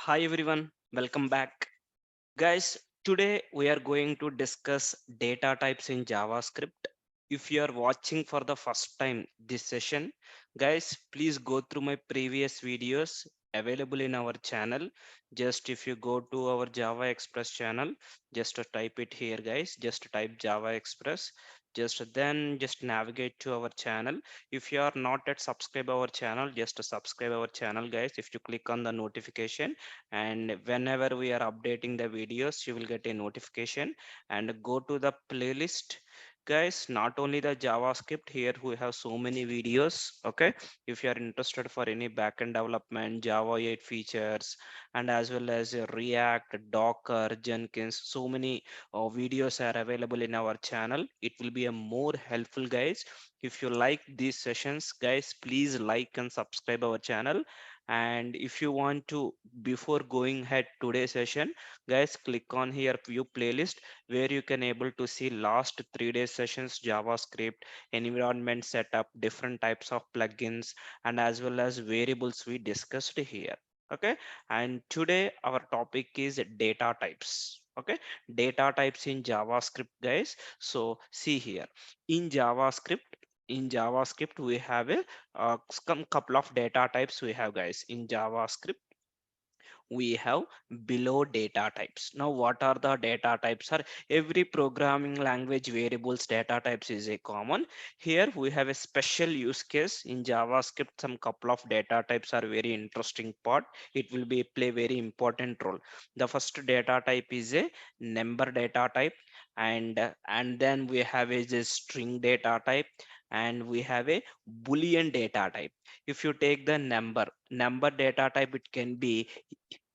Hi everyone, welcome back. Guys, today we are going to discuss data types in JavaScript. If you are watching for the first time this session, guys, please go through my previous videos available in our channel. Just if you go to our Java Express channel, just to type it here, guys, just type Java Express. Just navigate to our channel. If you are not yet subscribe our channel, just subscribe our channel, guys. If you click on the notification, and whenever we are updating the videos you will get a notification, and go to the playlist, guys. Not only the JavaScript, here we have so many videos. Okay, if you are interested for any backend development, Java 8 features, and as well as React, Docker, Jenkins, so many videos are available in our channel. It will be a more helpful, guys. If you like these sessions, guys, please like and subscribe our channel. And if you want to, before going ahead today's session, guys, click on here view playlist, where you can able to see last 3 days sessions, JavaScript, environment setup, different types of plugins, and as well as variables we discussed here. Okay, and today our topic is data types. Okay, data types in JavaScript, guys. So see here, in JavaScript, we have a some couple of data types we have, guys. In JavaScript we have below data types. Now what are the data types? Are every programming language variables data types is a common. Here we have a special use case in JavaScript. Some couple of data types are very interesting part. It will be play very important role. The first data type is a number data type, and then we have a string data type, and we have a boolean data type. If you take the number data type, it can be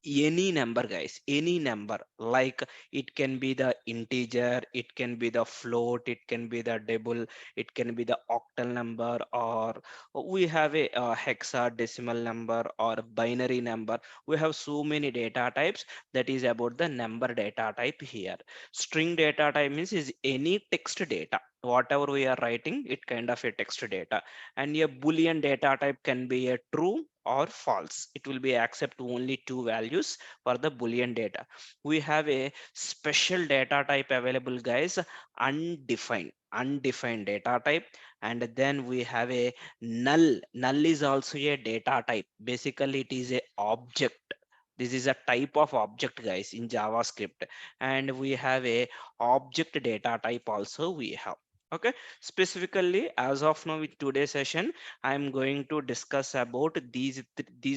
any number, guys. Any number, like it can be the integer, it can be the float, it can be the double, it can be the octal number, or we have a, hexadecimal number or binary number. We have so many data types. That is about the number data type. Here string data type means is any text data, whatever we are writing, it kind of a text data. And a boolean data type can be a true or false. It will be accept only two values for the boolean data. We have a special data type available, guys, undefined data type. And then we have a null is also a data type. Basically it is a object. This is a type of object, guys, in JavaScript. And we have a object data type also we have. Okay, specifically as of now with today's session, I am going to discuss about these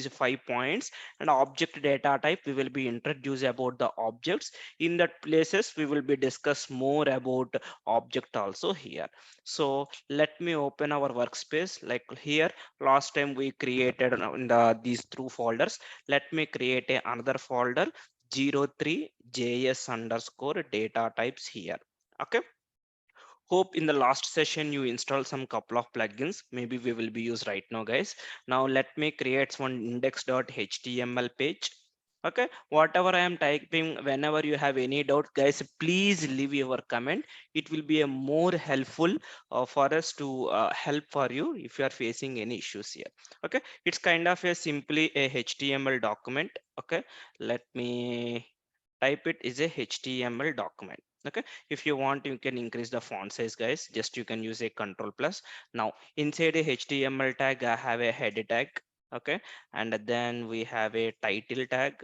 5 points. And object data type, we will be introduced about the objects. In that places we will be discuss more about object also here. So let me open our workspace. Like here, last time we created in these two folders. Let me create another folder, 03 js underscore data types here. Okay, hope in the last session you installed some couple of plugins. Maybe we will be used right now, guys. Now let me create one index.html page. Okay, whatever I am typing, whenever you have any doubt, guys, please leave your comment. It will be a more helpful for us to help for you if you are facing any issues here. Okay, it's kind of a simply a HTML document. Okay, let me type it is a HTML document. Okay, if you want, you can increase the font size, guys. Just you can use a control plus. Now inside a HTML tag, I have a header tag. Okay, and then we have a title tag,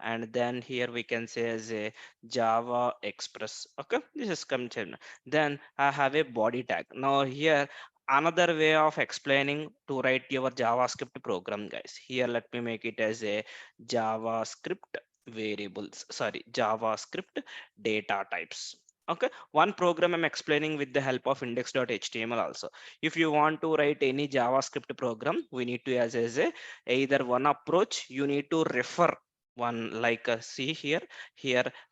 and then here we can say as a Java Express. Okay, this is content. Then I have a body tag. Now here another way of explaining to write your JavaScript program, guys. Here let me make it as a JavaScript variables, sorry, JavaScript data types. Okay, one program I'm explaining with the help of index.html also. If you want to write any JavaScript program, we need to as a either one approach, you need to refer one, like see here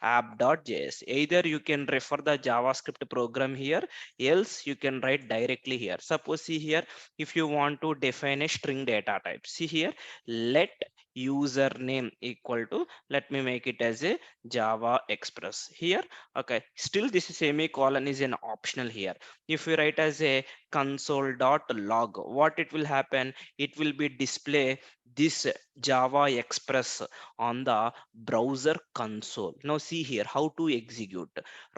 app.js. Either you can refer the JavaScript program here, else you can write directly here. Suppose see here, if you want to define a string data type, see here, let username equal to, let me make it as a Java Express here. Okay, still this semicolon is an optional here. If you write as a console.log, what it will happen, it will be display this Java Express on the browser console. Now see here how to execute.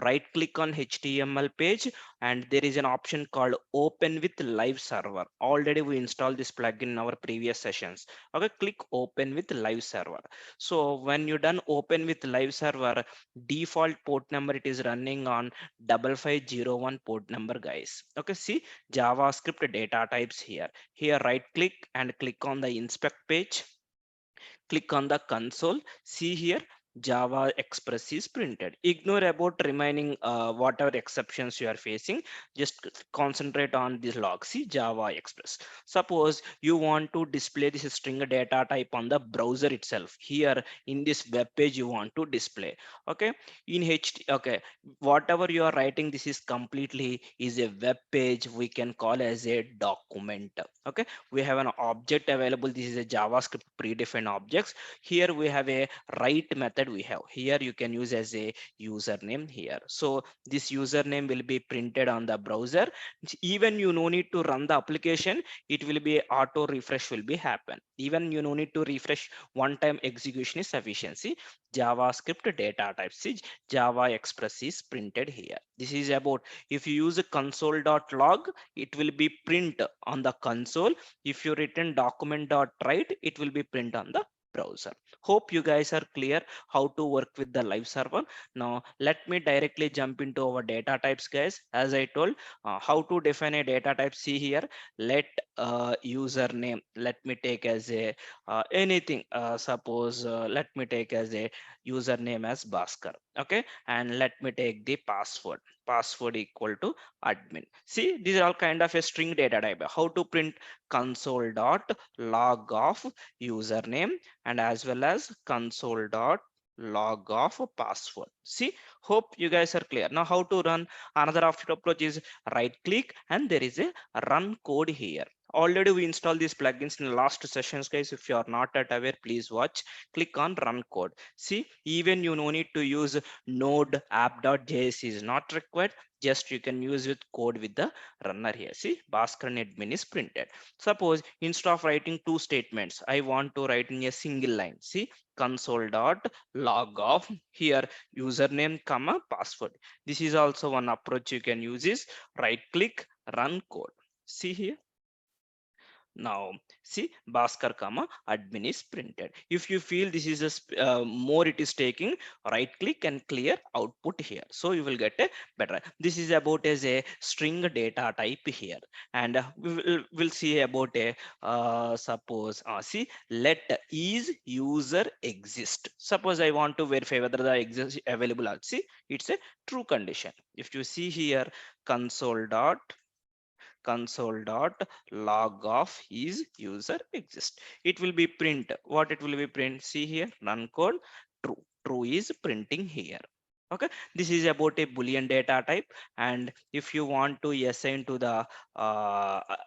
Right click on HTML page and there is an option called open with live server. Already we installed this plugin in our previous sessions. Okay, click open with live server. So when you done open with live server, default port number it is running on 5501 port number, guys. Okay, see JavaScript data types here. Here right click and click on the inspect page, click on the console. See here Java Express is printed. Ignore about remaining whatever exceptions you are facing. Just concentrate on this log. See Java Express. Suppose you want to display this string data type on the browser itself. Here in this web page you want to display. Okay, in okay, whatever you are writing, this is completely is a web page. We can call as a document. Okay, we have an object available. This is a JavaScript predefined objects. Here we have a write method. We have here you can use as a username here. So this username will be printed on the browser. Even you no need to run the application, it will be auto refresh will be happen. Even you no need to refresh, one time execution is sufficiency. JavaScript data type. See Java Express is printed here. This is about, if you use a console.log, it will be print on the console. If you return document.write, it will be print on the browser. Hope you guys are clear how to work with the live server. Now let me directly jump into our data types, guys. As I told, how to define a data type. See here, let username, let me take as a anything, suppose let me take as a username as Bhaskar. Okay, and let me take the password equal to admin. See, these are all kind of a string data type. How to print console dot log of username and as well as console dot log of password. See, hope you guys are clear. Now how to run, another approach is right click and there is a run code here. Already we installed these plugins in the last sessions, guys. If you are not at aware, please watch. Click on run code. See, even you no need to use node app.js is not required. Just you can use with code with the runner here. See, Bhaskar admin is printed. Suppose instead of writing two statements, I want to write in a single line. See, console dot log off here username comma password. This is also one approach you can use, is right click run code. See here. Now see Bhaskar comma admin is printed. If you feel this is a more it is taking, right click and clear output here. So you will get a better. This is about as a string data type here. And we'll see about a suppose see let is user exist. Suppose I want to verify whether the exist available or see it's a true condition. If you see here console.log of is user exist, it will be print what it will be print. See here run code true is printing here. Okay, this is about a boolean data type. And if you want to assign to the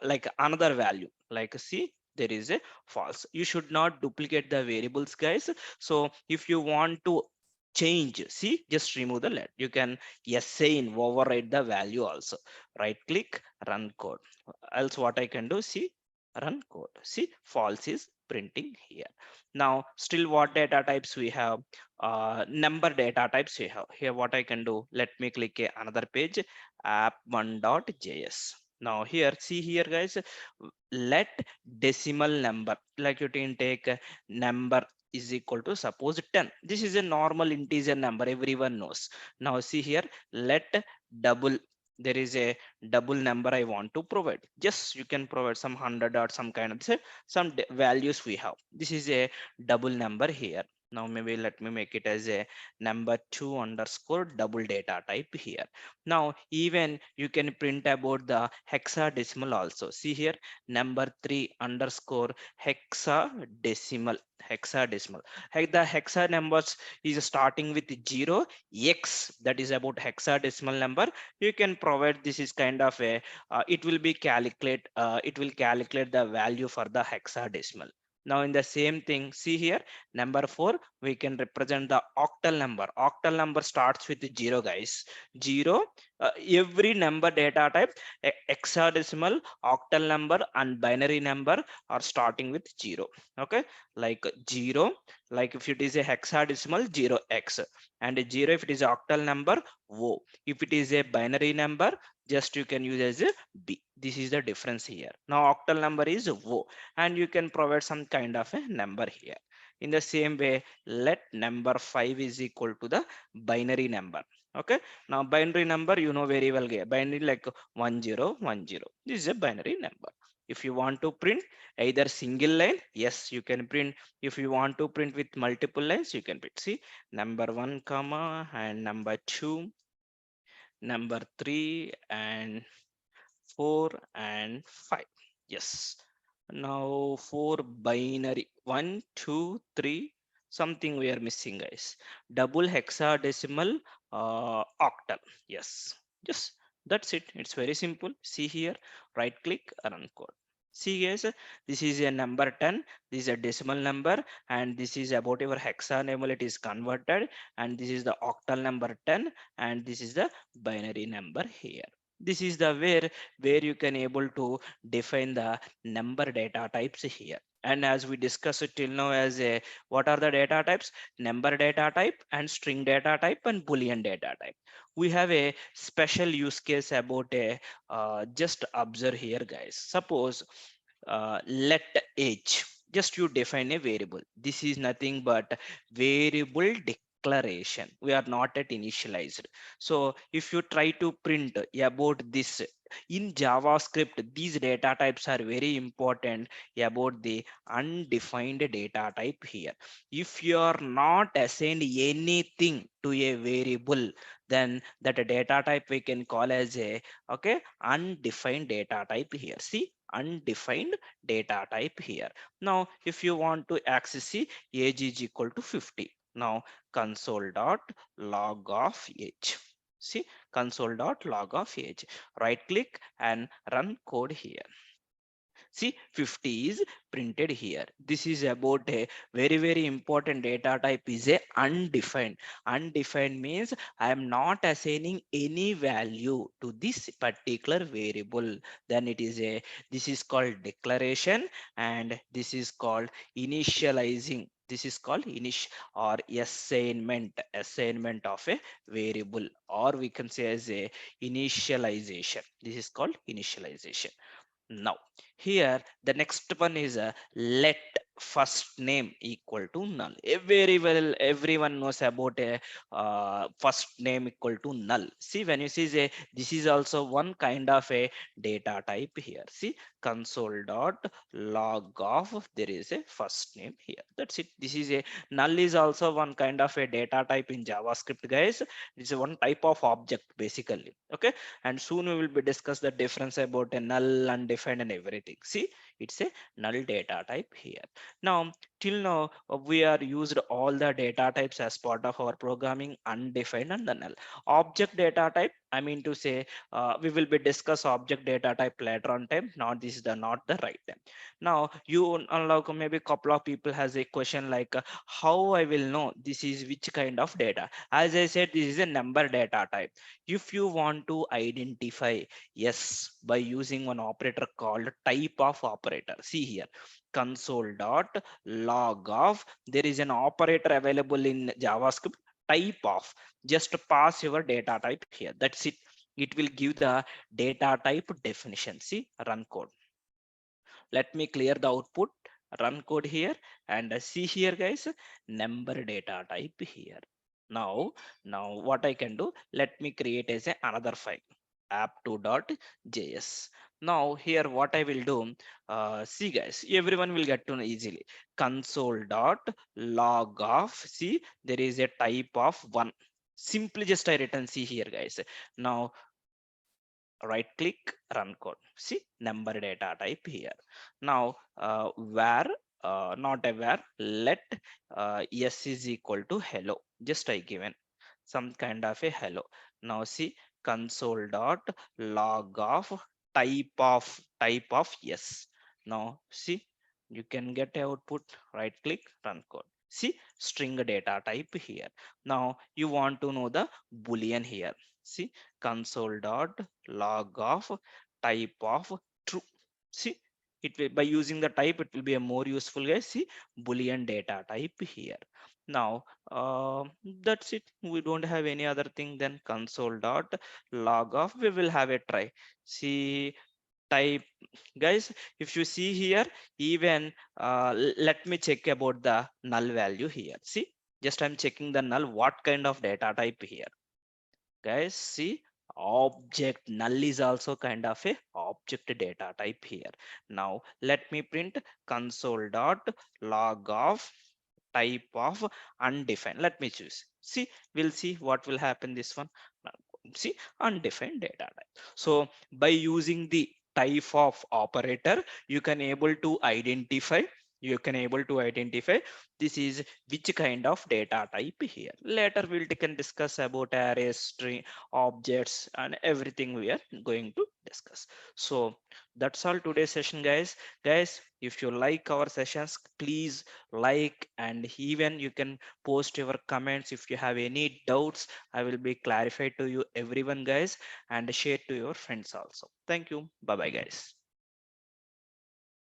like another value, like see there is a false, you should not duplicate the variables, guys. So if you want to change, see just remove the let, you can assign override the value also. Right click run code. Else what I can do, see run code. See false is printing here. Now still what data types we have, number data types we have here. What I can do, let me click another page, app1.js. Now here see here, guys, let decimal number, like you can take number is equal to suppose 10. This is a normal integer number, everyone knows. Now see here, let double, there is a double number I want to provide. Just you can provide some 100 or some kind of say some values we have. This is a double number here. Now maybe let me make it as a number 2 underscore double data type here. Now even you can print about the hexadecimal also. See here number 3 underscore hexadecimal. The hexa numbers is starting with 0 x, that is about hexadecimal number. You can provide, this is kind of a it will be it will calculate the value for the hexadecimal. Now in the same thing, see here number 4 we can represent the octal number. Octal number starts with 0, guys. 0 Every number data type, hexadecimal, octal number and binary number are starting with 0. Okay, like 0, like if it is a hexadecimal, 0x, and a 0 if it is a octal number, o. If it is a binary number, just you can use as a b. This is the difference here. Now octal number is o, and you can provide some kind of a number here. In the same way, let number 5 is equal to the binary number. Okay, now binary number, you know very well, binary like 1010. This is a binary number. If you want to print either single line, yes, you can print. If you want to print with multiple lines, you can print. See, number 1 comma and number 2, number 3 and 4 and 5. Yes, now for binary 1 2 3, something we are missing, guys. Double hexadecimal, octal. Yes, just that's it. It's very simple. See here, right click, run code. See guys, this is a number 10, this is a decimal number, and this is about your hexadecimal, it is converted, and this is the octal number 10, and this is the binary number here. This is the where you can able to define the number data types here. And as we discussed it till now, as a what are the data types? Number data type and string data type and boolean data type. We have a special use case about a, just observe here guys. Suppose let age, just you define a variable. This is nothing but variable declaration. We are not at initialized. So if you try to print about this in JavaScript, these data types are very important about the undefined data type here. If you are not assigned anything to a variable, then that data type we can call as a, okay, undefined data type here. See, undefined data type here. Now if you want to access, see, age is equal to 50. Now console dot log of age. See, console dot log of age. Right click and run code here. See, 50 is printed here. This is about a very important data type is a undefined. Undefined means I am not assigning any value to this particular variable. Then it is a, this is called declaration, and this is called initializing. This is called or assignment of a variable, or we can say as a initialization. This is called initialization. Now here the next one is a let first name equal to null. Very well, everyone knows about a first name equal to null. See, when you see a, this is also one kind of a data type here. See, console dot log of, there is a first name here. That's it. This is a null is also one kind of a data type in JavaScript, guys. It's a one type of object basically. Okay, and soon we will be discuss the difference about a null, undefined and everything. See, it's a null data type here. Now till now we are used all the data types as part of our programming, undefined and the null. Object data type, I mean to say, we will be discuss object data type later on time. Not this is the not the right time. Now you unlock, maybe couple of people has a question like, how I will know this is which kind of data. As I said, this is a number data type. If you want to identify, yes, by using one operator called type of operator. See here, console dot log of, there is an operator available in JavaScript, type of. Just pass your data type here. That's it. It will give the data type definition. See, run code. Let me clear the output, run code here, and see here guys, number data type here. Now what I can do, let me create as a another file, app2.js. Now here what I will do, see guys, everyone will get to know easily. Console dot log of, see, there is a type of one. Simply just I written, see here guys. Now right click, run code. See, number data type here. Now where, not a where, let s is equal to hello. Just I given some kind of a hello. Now see, console dot log of type of yes. Now see, you can get a output. Right click, run code. See, string data type here. Now you want to know the boolean here. See, console dot log of type of true. See, it will, by using the type, it will be a more useful, guys. See, boolean data type here. Now that's it. We don't have any other thing than console dot log of. We will have a try. See, type, guys, if you see here, even let me check about the null value here. See, just I'm checking the null, what kind of data type here, guys. See, object null is also kind of a object data type here. Now let me print console dot log of type of undefined. Let me choose. See, we'll see what will happen this one. Now, see, undefined data type. So by using the type of operator, you can able to identify, you can able to identify this is which kind of data type here. Later we'll can discuss about arrays, string, objects, and everything we are going to discuss. So that's all today's session, guys. Guys, if you like our sessions, please like, and even you can post your comments. If you have any doubts, I will be clarified to you everyone, guys, and share to your friends also. Thank you. Bye bye, guys.